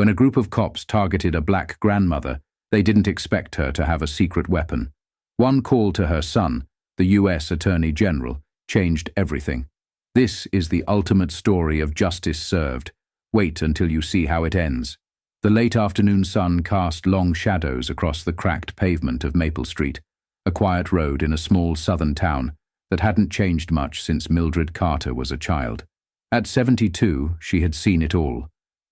When a group of cops targeted a black grandmother, they didn't expect her to have a secret weapon. One call to her son, the U.S. Attorney General, changed everything. This is the ultimate story of justice served. Wait until you see how it ends. The late afternoon sun cast long shadows across the cracked pavement of Maple Street, a quiet road in a small southern town that hadn't changed much since Mildred Carter was a child. At 72, she had seen it all.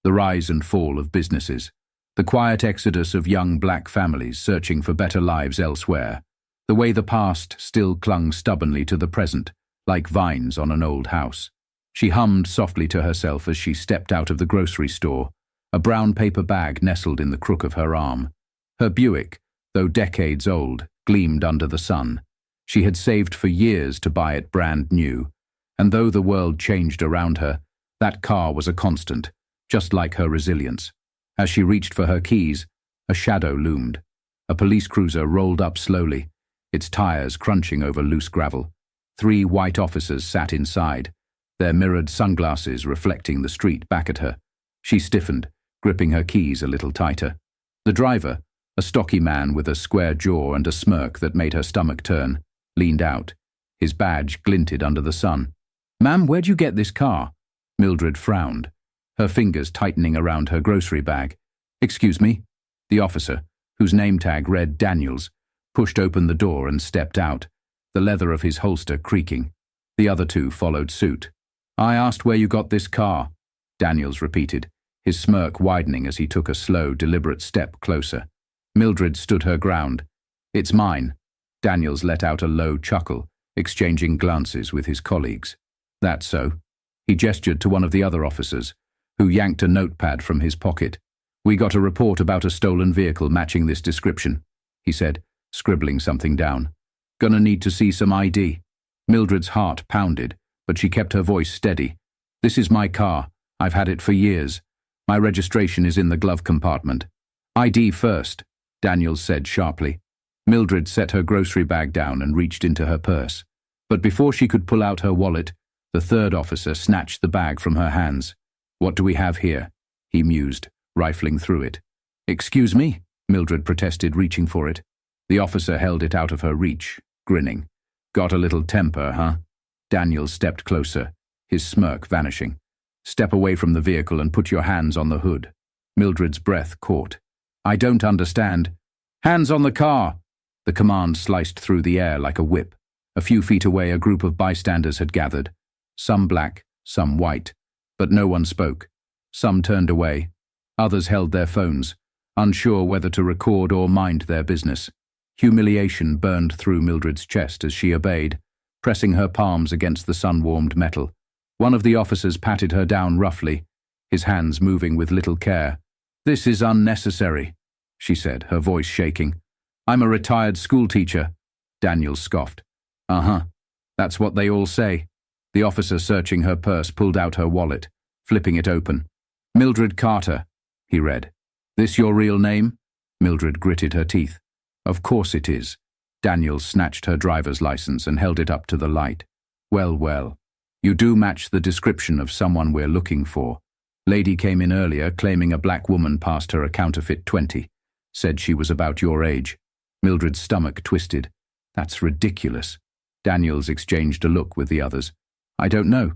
The rise and fall of businesses, the quiet exodus of young black families searching for better lives elsewhere, the way the past still clung stubbornly to the present, like vines on an old house. She hummed softly to herself as she stepped out of the grocery store, a brown paper bag nestled in the crook of her arm. Her Buick, though decades old, gleamed under the sun. She had saved for years to buy it brand new, and though the world changed around her, that car was a constant, just like her resilience. As she reached for her keys, a shadow loomed. A police cruiser rolled up slowly, its tires crunching over loose gravel. 3 white officers sat inside, their mirrored sunglasses reflecting the street back at her. She stiffened, gripping her keys a little tighter. The driver, a stocky man with a square jaw and a smirk that made her stomach turn, leaned out. His badge glinted under the sun. "Ma'am, where'd you get this car?" Mildred frowned, her fingers tightening around her grocery bag. "Excuse me?" The officer, whose name tag read Daniels, pushed open the door and stepped out, the leather of his holster creaking. The other 2 followed suit. "I asked where you got this car," Daniels repeated, his smirk widening as he took a slow, deliberate step closer. Mildred stood her ground. "It's mine." Daniels let out a low chuckle, exchanging glances with his colleagues. "That's so." He gestured to one of the other officers, who yanked a notepad from his pocket. "We got a report about a stolen vehicle matching this description," he said, scribbling something down. "Gonna need to see some ID." Mildred's heart pounded, but she kept her voice steady. "This is my car. I've had it for years. My registration is in the glove compartment." "ID first," Daniels said sharply. Mildred set her grocery bag down and reached into her purse. But before she could pull out her wallet, the 3rd officer snatched the bag from her hands. "What do we have here?" he mused, rifling through it. "Excuse me," Mildred protested, reaching for it. The officer held it out of her reach, grinning. "Got a little temper, huh?" Daniels stepped closer, his smirk vanishing. "Step away from the vehicle and put your hands on the hood." Mildred's breath caught. "I don't understand." "Hands on the car!" The command sliced through the air like a whip. A few feet away, a group of bystanders had gathered, some black, some white, but no one spoke. Some turned away. Others held their phones, unsure whether to record or mind their business. Humiliation burned through Mildred's chest as she obeyed, pressing her palms against the sun-warmed metal. One of the officers patted her down roughly, his hands moving with little care. "This is unnecessary," she said, her voice shaking. "I'm a retired schoolteacher." Daniels scoffed. "Uh-huh. That's what they all say." The officer searching her purse pulled out her wallet, flipping it open. "Mildred Carter," he read. "This your real name?" Mildred gritted her teeth. "Of course it is." Daniels snatched her driver's license and held it up to the light. "Well, well. You do match the description of someone we're looking for. Lady came in earlier claiming a black woman passed her a counterfeit 20. Said she was about your age." Mildred's stomach twisted. "That's ridiculous." Daniels exchanged a look with the others. "I don't know.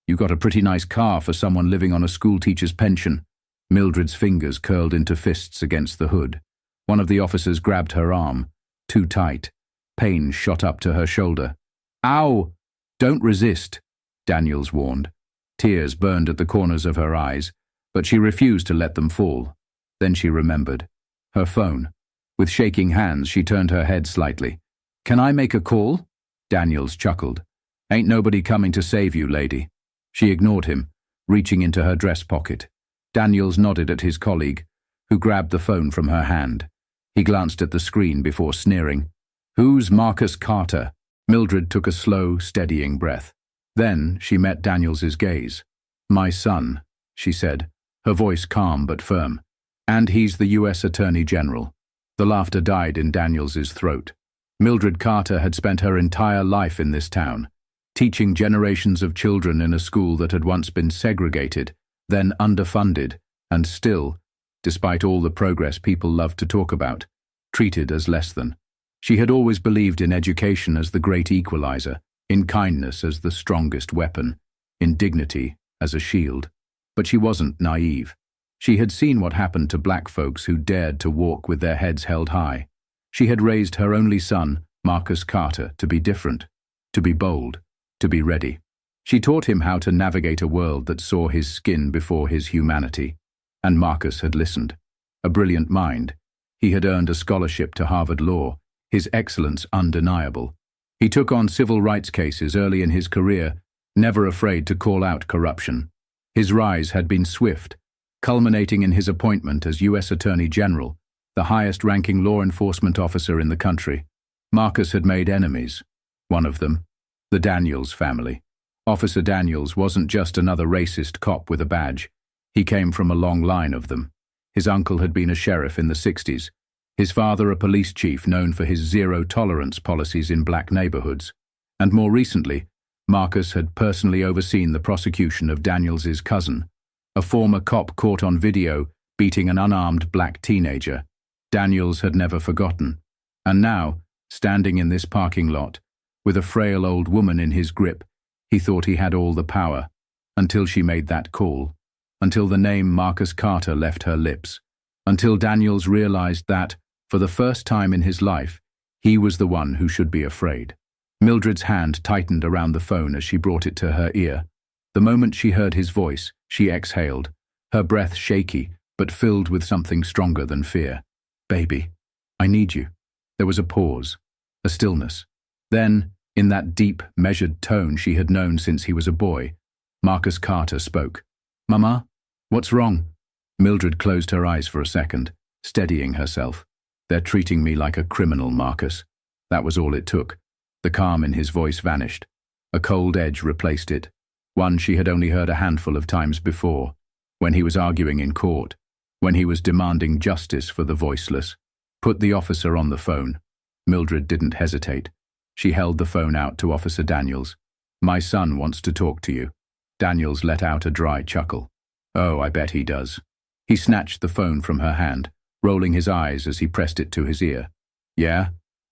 You got a pretty nice car for someone living on a schoolteacher's pension." Mildred's fingers curled into fists against the hood. One of the officers grabbed her arm, too tight. Pain shot up to her shoulder. "Ow! Don't resist," Daniels warned. Tears burned at the corners of her eyes, but she refused to let them fall. Then she remembered. Her phone. With shaking hands, she turned her head slightly. "Can I make a call?" Daniels chuckled. "Ain't nobody coming to save you, lady." She ignored him, reaching into her dress pocket. Daniels nodded at his colleague, who grabbed the phone from her hand. He glanced at the screen before sneering. "Who's Marcus Carter?" Mildred took a slow, steadying breath. Then she met Daniels's gaze. "My son," she said, her voice calm but firm. "And he's the U.S. Attorney General." The laughter died in Daniels's throat. Mildred Carter had spent her entire life in this town, teaching generations of children in a school that had once been segregated, then underfunded, and still, despite all the progress people love to talk about, treated as less than. She had always believed in education as the great equalizer, in kindness as the strongest weapon, in dignity as a shield. But she wasn't naive. She had seen what happened to black folks who dared to walk with their heads held high. She had raised her only son, Marcus Carter, to be different, to be bold, to be ready. She taught him how to navigate a world that saw his skin before his humanity. And Marcus had listened. A brilliant mind. He had earned a scholarship to Harvard Law, his excellence undeniable. He took on civil rights cases early in his career, never afraid to call out corruption. His rise had been swift, culminating in his appointment as U.S. Attorney General, the highest-ranking law enforcement officer in the country. Marcus had made enemies. One of them, the Daniels family. Officer Daniels wasn't just another racist cop with a badge. He came from a long line of them. His uncle had been a sheriff in the 60s. His father a police chief known for his zero-tolerance policies in black neighborhoods. And more recently, Marcus had personally overseen the prosecution of Daniels's cousin, a former cop caught on video beating an unarmed black teenager. Daniels had never forgotten. And now, standing in this parking lot, with a frail old woman in his grip, he thought he had all the power, until she made that call, until the name Marcus Carter left her lips, until Daniels realized that, for the first time in his life, he was the one who should be afraid. Mildred's hand tightened around the phone as she brought it to her ear. The moment she heard his voice, she exhaled, her breath shaky, but filled with something stronger than fear. "Baby, I need you." There was a pause, a stillness. Then, in that deep, measured tone she had known since he was a boy, Marcus Carter spoke. "Mama, what's wrong?" Mildred closed her eyes for a second, steadying herself. "They're treating me like a criminal, Marcus." That was all it took. The calm in his voice vanished. A cold edge replaced it, one she had only heard a handful of times before, when he was arguing in court, when he was demanding justice for the voiceless. "Put the officer on the phone." Mildred didn't hesitate. She held the phone out to Officer Daniels. "My son wants to talk to you." Daniels let out a dry chuckle. "Oh, I bet he does." He snatched the phone from her hand, rolling his eyes as he pressed it to his ear. "Yeah?"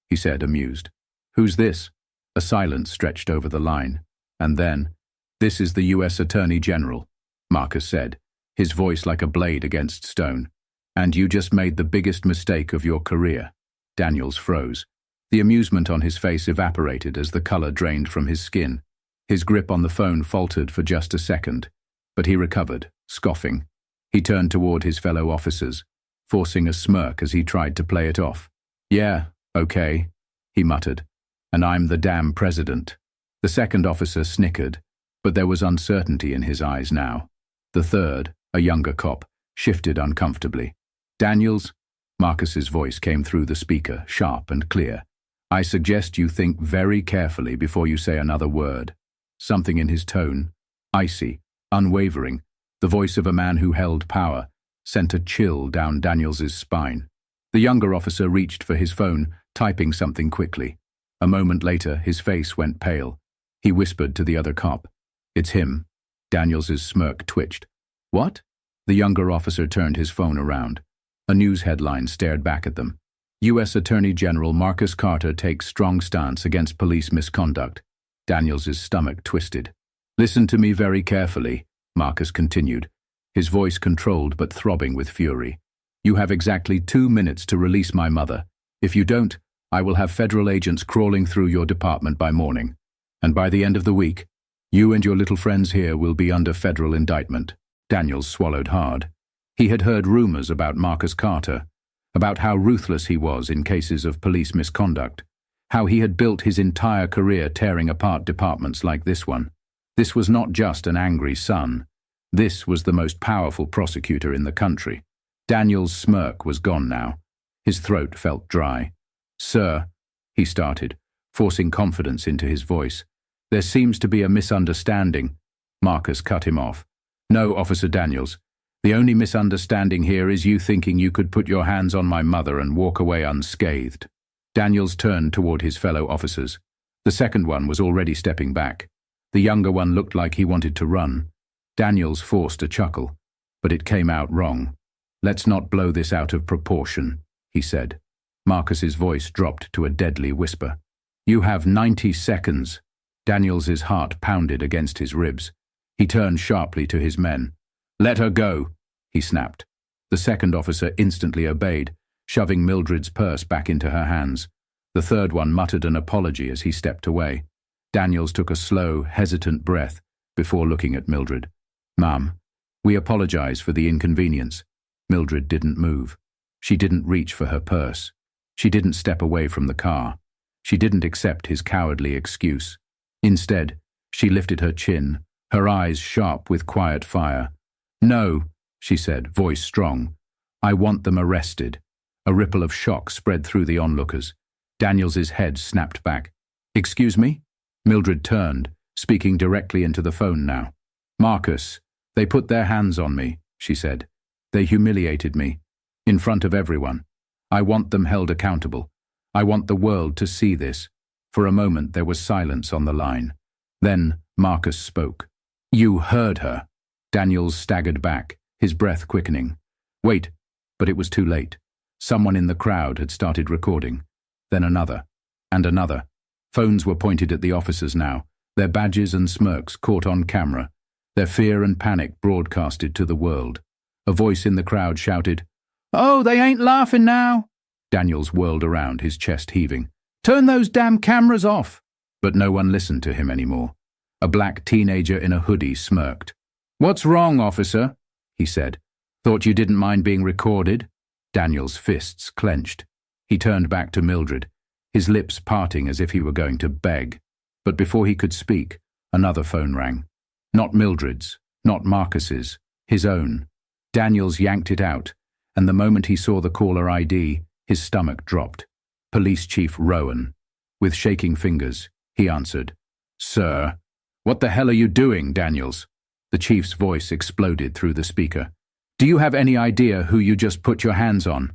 he said, amused. "Who's this?" A silence stretched over the line. And then, "This is the U.S. Attorney General," Marcus said, his voice like a blade against stone. "And you just made the biggest mistake of your career." Daniels froze. The amusement on his face evaporated as the color drained from his skin. His grip on the phone faltered for just a second, but he recovered, scoffing. He turned toward his fellow officers, forcing a smirk as he tried to play it off. "Yeah, okay," he muttered. "And I'm the damn president." The second officer snickered, but there was uncertainty in his eyes now. The third, a younger cop, shifted uncomfortably. "Daniels," Marcus's voice came through the speaker, sharp and clear. "I suggest you think very carefully before you say another word." Something in his tone, icy, unwavering, the voice of a man who held power, sent a chill down Daniels's spine. The younger officer reached for his phone, typing something quickly. A moment later, his face went pale. He whispered to the other cop, "It's him." Daniels's smirk twitched. "What?" The younger officer turned his phone around. A news headline stared back at them. U.S. Attorney General Marcus Carter takes strong stance against police misconduct. Daniels's stomach twisted. "Listen to me very carefully," Marcus continued, his voice controlled but throbbing with fury. "You have exactly 2 minutes to release my mother. If you don't, I will have federal agents crawling through your department by morning. And by the end of the week, you and your little friends here will be under federal indictment." Daniels swallowed hard. He had heard rumors about Marcus Carter, about how ruthless he was in cases of police misconduct, how he had built his entire career tearing apart departments like this one. This was not just an angry son. This was the most powerful prosecutor in the country. Daniel's smirk was gone now. His throat felt dry. "Sir," he started, forcing confidence into his voice. "There seems to be a misunderstanding." Marcus cut him off. "No, Officer Daniels. The only misunderstanding here is you thinking you could put your hands on my mother and walk away unscathed." Daniels turned toward his fellow officers. The second one was already stepping back. The younger one looked like he wanted to run. Daniels forced a chuckle, but it came out wrong. "Let's not blow this out of proportion," he said. Marcus's voice dropped to a deadly whisper. "You have 90 seconds." Daniels's heart pounded against his ribs. He turned sharply to his men. "Let her go," he snapped. The second officer instantly obeyed, shoving Mildred's purse back into her hands. The third one muttered an apology as he stepped away. Daniels took a slow, hesitant breath before looking at Mildred. "Ma'am, we apologize for the inconvenience." Mildred didn't move. She didn't reach for her purse. She didn't step away from the car. She didn't accept his cowardly excuse. Instead, she lifted her chin, her eyes sharp with quiet fire. "No," she said, voice strong. "I want them arrested." A ripple of shock spread through the onlookers. Daniels's head snapped back. "Excuse me?" Mildred turned, speaking directly into the phone now. "Marcus, they put their hands on me," she said. "They humiliated me. In front of everyone. I want them held accountable. I want the world to see this." For a moment there was silence on the line. Then Marcus spoke. "You heard her." Daniels staggered back, his breath quickening. "Wait," but it was too late. Someone in the crowd had started recording. Then another, and another. Phones were pointed at the officers now, their badges and smirks caught on camera, their fear and panic broadcasted to the world. A voice in the crowd shouted, "Oh, they ain't laughing now!" Daniels whirled around, his chest heaving. "Turn those damn cameras off!" But no one listened to him anymore. A black teenager in a hoodie smirked. "What's wrong, officer?" he said. "Thought you didn't mind being recorded?" Daniel's fists clenched. He turned back to Mildred, his lips parting as if he were going to beg. But before he could speak, another phone rang. Not Mildred's, not Marcus's, his own. Daniels yanked it out, and the moment he saw the caller ID, his stomach dropped. Police Chief Rowan. With shaking fingers, he answered. "Sir." "What the hell are you doing, Daniels?" The chief's voice exploded through the speaker. "Do you have any idea who you just put your hands on?"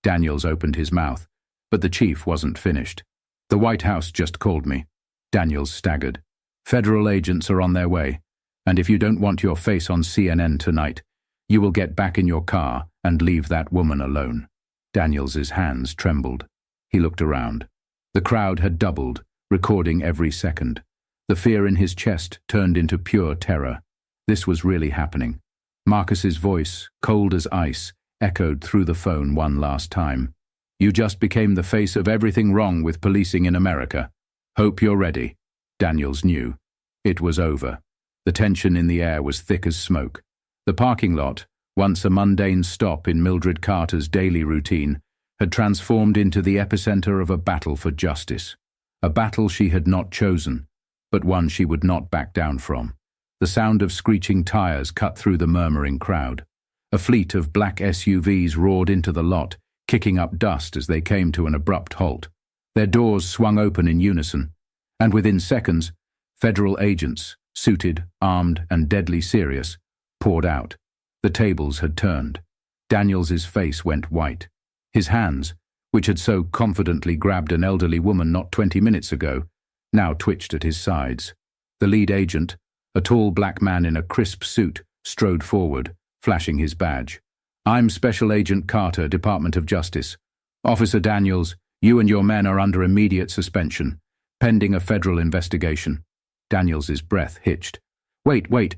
Daniels opened his mouth, but the chief wasn't finished. "The White House just called me." Daniels staggered. "Federal agents are on their way, and if you don't want your face on CNN tonight, you will get back in your car and leave that woman alone." Daniels's hands trembled. He looked around. The crowd had doubled, recording every second. The fear in his chest turned into pure terror. This was really happening. Marcus's voice, cold as ice, echoed through the phone one last time. "You just became the face of everything wrong with policing in America. Hope you're ready." Daniels knew. It was over. The tension in the air was thick as smoke. The parking lot, once a mundane stop in Mildred Carter's daily routine, had transformed into the epicenter of a battle for justice. A battle she had not chosen, but one she would not back down from. The sound of screeching tires cut through the murmuring crowd. A fleet of black SUVs roared into the lot, kicking up dust as they came to an abrupt halt. Their doors swung open in unison, and within seconds, federal agents, suited, armed, and deadly serious, poured out. The tables had turned. Daniels's face went white. His hands, which had so confidently grabbed an elderly woman not 20 minutes ago, now twitched at his sides. The lead agent, a tall black man in a crisp suit, strode forward, flashing his badge. "I'm Special Agent Carter, Department of Justice. Officer Daniels, you and your men are under immediate suspension, pending a federal investigation." Daniels's breath hitched. Wait.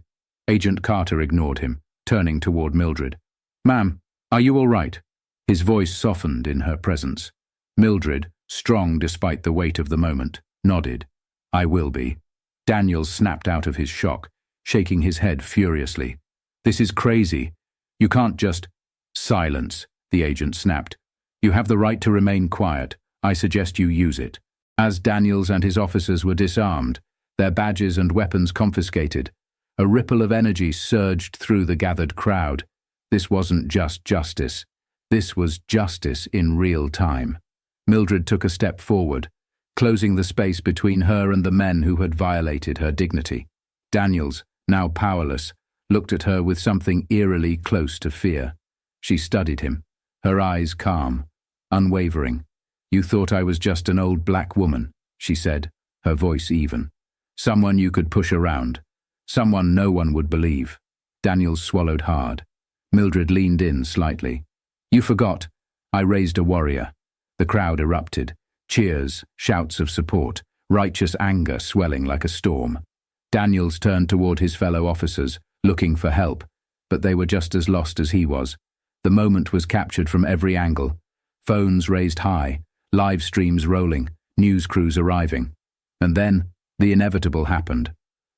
Agent Carter ignored him, turning toward Mildred. "Ma'am, are you all right?" His voice softened in her presence. Mildred, strong despite the weight of the moment, nodded. "I will be." Daniels snapped out of his shock, shaking his head furiously. "This is crazy. You can't just—" "Silence," the agent snapped. "You have the right to remain quiet. I suggest you use it." As Daniels and his officers were disarmed, their badges and weapons confiscated, a ripple of energy surged through the gathered crowd. This wasn't just justice. This was justice in real time. Mildred took a step forward, closing the space between her and the men who had violated her dignity. Daniels, now powerless, looked at her with something eerily close to fear. She studied him, her eyes calm, unwavering. "You thought I was just an old black woman," she said, her voice even. "Someone you could push around. Someone no one would believe." Daniels swallowed hard. Mildred leaned in slightly. "You forgot. I raised a warrior." The crowd erupted. Cheers, shouts of support, righteous anger swelling like a storm. Daniels turned toward his fellow officers, looking for help, but they were just as lost as he was. The moment was captured from every angle. Phones raised high, live streams rolling, news crews arriving. And then, the inevitable happened.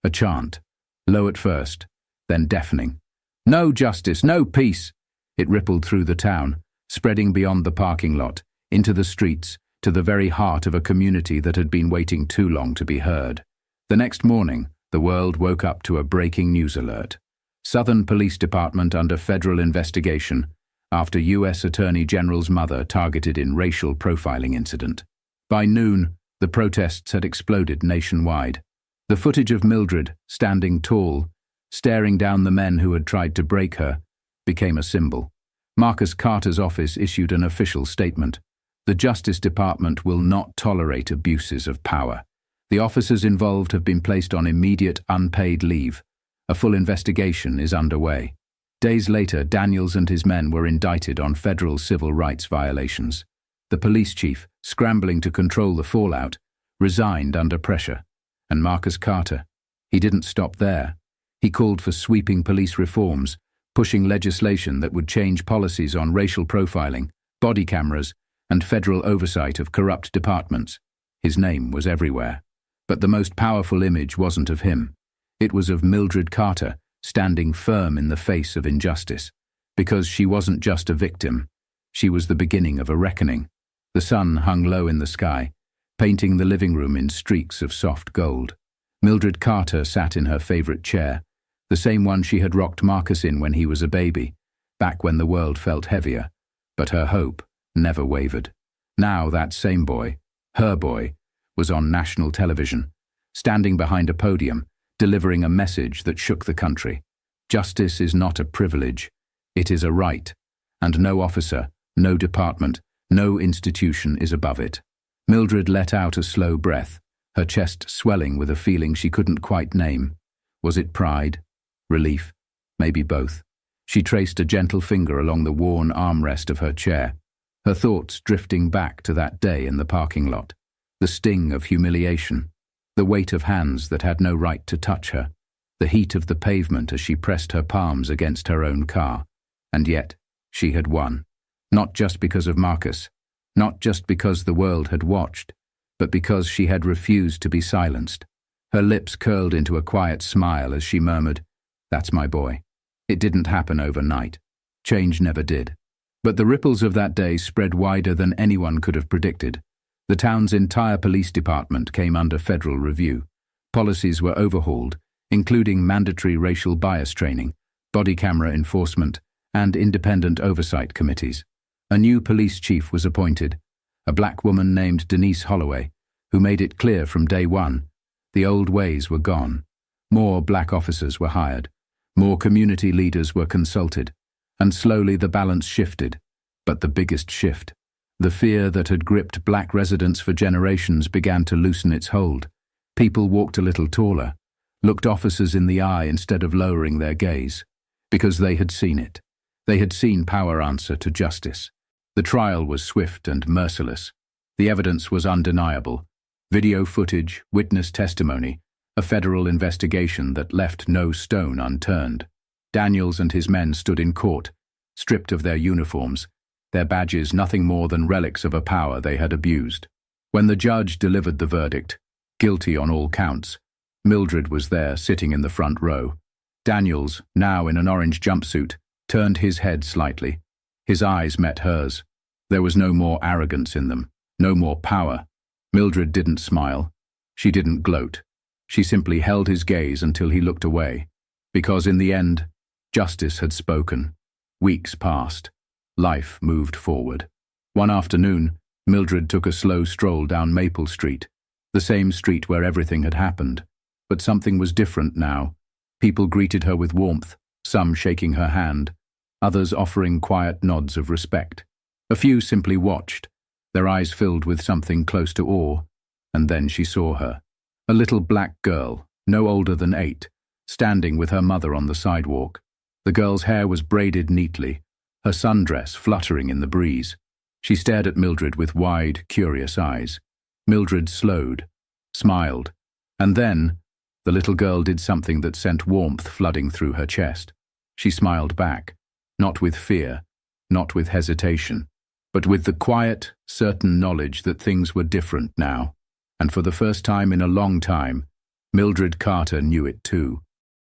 A chant, low at first, then deafening. "No justice, no peace!" It rippled through the town, spreading beyond the parking lot, into the streets, to the very heart of a community that had been waiting too long to be heard. The next morning, the world woke up to a breaking news alert. Southern Police Department under federal investigation after U.S. Attorney General's mother targeted in racial profiling incident. By noon, the protests had exploded nationwide. The footage of Mildred, standing tall, staring down the men who had tried to break her, became a symbol. Marcus Carter's office issued an official statement. The Justice Department will not tolerate abuses of power. The officers involved have been placed on immediate unpaid leave. A full investigation is underway. Days later, Daniels and his men were indicted on federal civil rights violations. The police chief, scrambling to control the fallout, resigned under pressure. And Marcus Carter, he didn't stop there. He called for sweeping police reforms, pushing legislation that would change policies on racial profiling, body cameras, and federal oversight of corrupt departments. His name was everywhere. But the most powerful image wasn't of him. It was of Mildred Carter, standing firm in the face of injustice. Because she wasn't just a victim. She was the beginning of a reckoning. The sun hung low in the sky, painting the living room in streaks of soft gold. Mildred Carter sat in her favorite chair, the same one she had rocked Marcus in when he was a baby, back when the world felt heavier. But her hope never wavered. Now that same boy, her boy, was on national television, standing behind a podium, delivering a message that shook the country. Justice is not a privilege, it is a right, and no officer, no department, no institution is above it. Mildred let out a slow breath, her chest swelling with a feeling she couldn't quite name. Was it pride? Relief? Maybe both. She traced a gentle finger along the worn armrest of her chair, her thoughts drifting back to that day in the parking lot. The sting of humiliation, the weight of hands that had no right to touch her, the heat of the pavement as she pressed her palms against her own car. And yet, she had won. Not just because of Marcus, not just because the world had watched, but because she had refused to be silenced. Her lips curled into a quiet smile as she murmured, "That's my boy." It didn't happen overnight. Change never did. But the ripples of that day spread wider than anyone could have predicted. The town's entire police department came under federal review. Policies were overhauled, including mandatory racial bias training, body camera enforcement, and independent oversight committees. A new police chief was appointed, a black woman named Denise Holloway, who made it clear from day one, the old ways were gone. More black officers were hired, more community leaders were consulted, and slowly the balance shifted. But the biggest shift, the fear that had gripped black residents for generations, began to loosen its hold. People walked a little taller, looked officers in the eye instead of lowering their gaze, because they had seen it. They had seen power answer to justice. The trial was swift and merciless. The evidence was undeniable. Video footage, witness testimony, a federal investigation that left no stone unturned. Daniels and his men stood in court, stripped of their uniforms, their badges nothing more than relics of a power they had abused. When the judge delivered the verdict, guilty on all counts, Mildred was there sitting in the front row. Daniels, now in an orange jumpsuit, turned his head slightly. His eyes met hers. There was no more arrogance in them, no more power. Mildred didn't smile. She didn't gloat. She simply held his gaze until he looked away. Because in the end, justice had spoken. Weeks passed. Life moved forward. One afternoon, Mildred took a slow stroll down Maple Street, the same street where everything had happened. But something was different now. People greeted her with warmth, some shaking her hand, others offering quiet nods of respect. A few simply watched, their eyes filled with something close to awe. And then she saw her. A little black girl, no older than 8, standing with her mother on the sidewalk. The girl's hair was braided neatly, her sundress fluttering in the breeze. She stared at Mildred with wide, curious eyes. Mildred slowed, smiled, and then the little girl did something that sent warmth flooding through her chest. She smiled back, not with fear, not with hesitation, but with the quiet, certain knowledge that things were different now. And for the first time in a long time, Mildred Carter knew it too.